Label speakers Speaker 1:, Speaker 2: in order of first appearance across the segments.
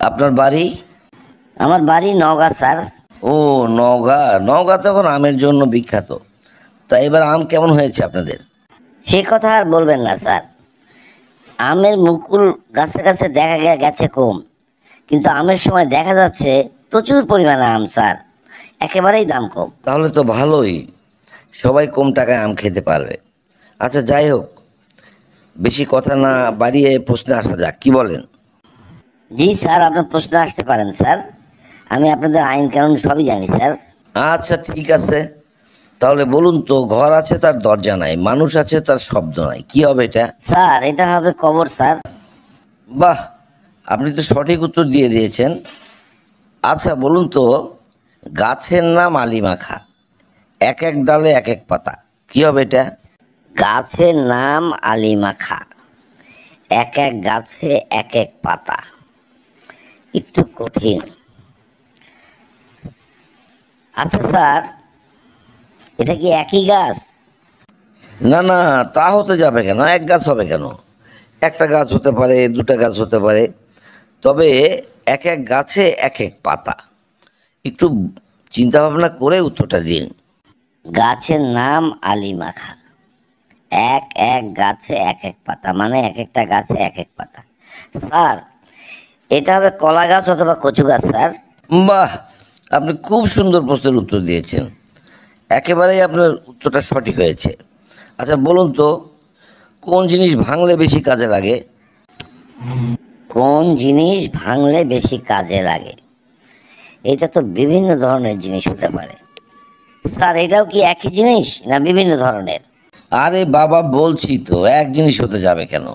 Speaker 1: আপনার বাড়ি?
Speaker 2: আমার বাড়ি নওগাঁ স্যার।
Speaker 1: ও, নওগাঁ। নওগাঁ তো এখন আমের জন্য বিখ্যাত। তা এবার আম কেমন হয়েছে আপনাদের?
Speaker 2: সে কথা আর বলবেন না স্যার। আমের মুকুল গাছে গাছে দেখা গেছে কম, কিন্তু আমের সময় দেখা যাচ্ছে প্রচুর পরিমাণে আম স্যার, একেবারেই দাম কম।
Speaker 1: তাহলে তো ভালোই, সবাই কম টাকায় আম খেতে পারবে। আচ্ছা, যাই হোক, বেশি কথা না বাড়িয়ে প্রশ্নে আসা যাক, কি বলেন?
Speaker 2: জি স্যার, আপনার প্রশ্ন আসতে পারেন স্যার, আমি আপনাদের আইন কানুন সবই জানি স্যার।
Speaker 1: আচ্ছা, ঠিক আছে। তাহলে বলুন তো, ঘর আছে তার দরজা নাই, মানুষ আছে তার শব্দ নাই, কি হবে এটা?
Speaker 2: স্যার এটা হবে কবর স্যার।
Speaker 1: বাহ, আপনি তো সঠিক উত্তর দিয়ে দিয়েছেন। আচ্ছা বলুন তো, গাছের নাম আলিমাখা, এক এক ডালে এক এক পাতা, কি হবে এটা?
Speaker 2: গাছের নাম আলিমাখা, এক এক গাছে এক এক পাতা, একটু কঠিন। আচ্ছা স্যার, এটা কি একই গাছ?
Speaker 1: না না, তা হতে যাবে কেন? এক গাছ হবে কেন? একটা গাছ হতে পারে, দুটা গাছ হতে পারে, তবে এক এক গাছে এক এক পাতা। একটু চিন্তা ভাবনা করে উত্তরটা দিন।
Speaker 2: গাছের নাম আলিমাখা, এক এক গাছে এক এক পাতা, মানে এক একটা গাছে এক এক পাতা। স্যার এটা হবে কলা গাছ অথবা কচু গাছ স্যার।
Speaker 1: বাহ, আপনি খুব সুন্দর প্রশ্নের উত্তর দিয়েছেন, একেবারেই আপনার উত্তরটা সঠিক হয়েছে। আচ্ছা বলুন তো, কোন জিনিস ভাঙলে বেশি কাজে লাগে?
Speaker 2: কোন জিনিস ভাঙলে বেশি কাজে লাগে? এটা তো বিভিন্ন ধরনের জিনিস হতে পারে স্যার। এটাও কি একই জিনিস না বিভিন্ন ধরনের?
Speaker 1: আরে বাবা, বলছি তো এক জিনিস হতে যাবে কেন,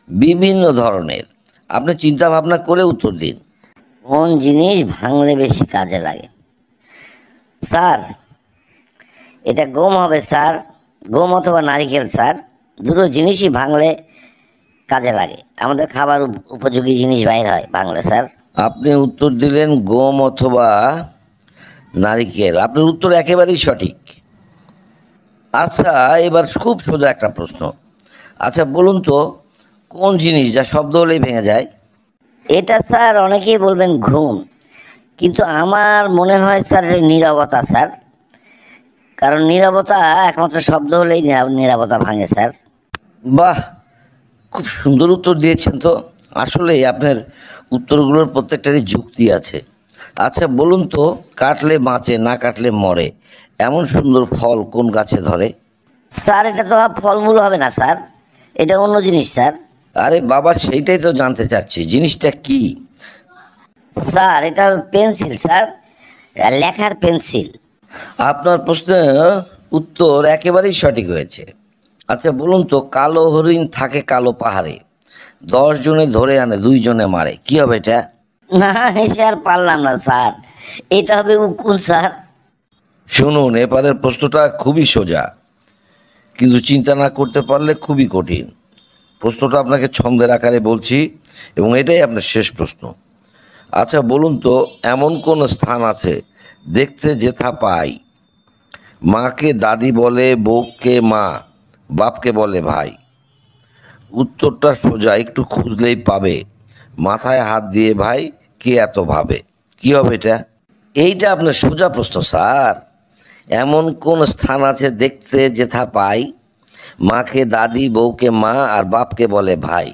Speaker 1: বিভিন্ন ধরনের। আপনি চিন্তা ভাবনা করে উত্তর দিন।
Speaker 2: কোন জিনিস ভাঙলে বেশি কাজে লাগে? স্যার এটা গম হবে স্যার, গম অথবা নারিকেল স্যার। দুটো জিনিসই ভাঙলে কাজে লাগে, আমাদের খাবার উপযোগী জিনিস বাইর হয় ভাঙলে স্যার।
Speaker 1: আপনি উত্তর দিলেন গম অথবা নারিকেল, আপনার উত্তর একেবারেই সঠিক। আচ্ছা, এবার খুব সোজা একটা প্রশ্ন। আচ্ছা বলুন তো, কোন জিনিস যা শব্দ হলেই ভেঙে যায়?
Speaker 2: এটা স্যার অনেকেই বলবেন ঘুম, কিন্তু আমার মনে হয় স্যার এটা নীরবতা স্যার। কারণ নীরবতা একমাত্র শব্দ হলেই নীরবতা ভাঙে স্যার।
Speaker 1: বাহ, খুব সুন্দর উত্তর দিয়েছেন তো। আসলে আপনার উত্তরগুলোর প্রত্যেকটারই যুক্তি আছে। আচ্ছা বলুন তো, কাটলে বাঁচে না কাটলে মরে, এমন সুন্দর ফল কোন গাছে ধরে?
Speaker 2: স্যার এটা তো ফলমূল হবে না স্যার, এটা অন্য জিনিস স্যার।
Speaker 1: আরে বাবা, সেইটাই তো জানতে চাচ্ছি, জিনিসটা কি?
Speaker 2: স্যার এটা হবে পেন্সিল স্যার, লেখার পেন্সিল।
Speaker 1: আপনার প্রশ্নের উত্তর একেবারেই সঠিক হয়েছে। আচ্ছা বলুন তো, কালো হরিণ থাকে কালো পাহাড়ে, 10 জনে ধরে আনে 2 জনে মারে, কি হবে এটা?
Speaker 2: না হেসে আর পারলাম না স্যার, এটা হবে উকুন স্যার।
Speaker 1: শুনুন, এবারের প্রশ্নটা খুবই সোজা, কিন্তু চিন্তা না করতে পারলে খুবই কঠিন। প্রশ্নটা আপনাকে ছন্দের আকারে বলছি, এবং এটাই আপনার শেষ প্রশ্ন। আচ্ছা বলুন তো, এমন কোন স্থান আছে দেখতে যেথা পাই, মাকে দাদি বলে, বউকে মা, বাপকে বলে ভাই? উত্তরটা সোজা, একটু খুঁজলেই পাবে, মাথায় হাত দিয়ে ভাই, কে এত ভাবে, কি হবে এটা? এইটা আপনার সোজা প্রশ্ন স্যার। এমন কোন স্থান আছে দেখতে যেথা পাই, মাকে দাদি, বউকে মা, আর বাপকে বলে ভাই?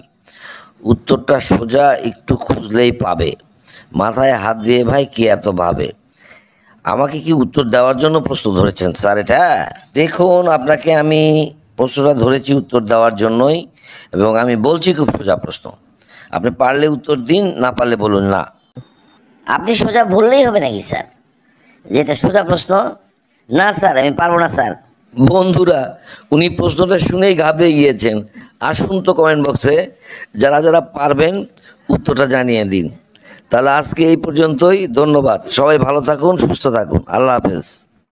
Speaker 1: উত্তরটা সোজা, একটু খুঁজলেই পাবে, মাথায় হাত দিয়ে ভাই, কে এত ভাবে? আমাকে কি উত্তর দেওয়ার জন্য প্রশ্ন ধরেছেন স্যার এটা? দেখুন, আপনাকে আমি প্রশ্নটা ধরেছি উত্তর দেওয়ার জন্যই, এবং আমি বলছি খুব সোজা প্রশ্ন। আপনি পারলে উত্তর দিন, না পারলে বলুন না।
Speaker 2: আপনি সোজা বললেই হবে নাকি স্যার যেটা সোজা প্রশ্ন? না স্যার আমি পারবো না স্যার।
Speaker 1: বন্ধুরা, উনি প্রশ্নটা শুনেই ঘাবড়ে গিয়েছেন। আসুন তো কমেন্ট বক্সে যারা যারা পারবেন উত্তরটা জানিয়ে দিন। তাহলে আজকে এই পর্যন্তই, ধন্যবাদ। সবাই ভালো থাকুন, সুস্থ থাকুন, আল্লাহ হাফেজ।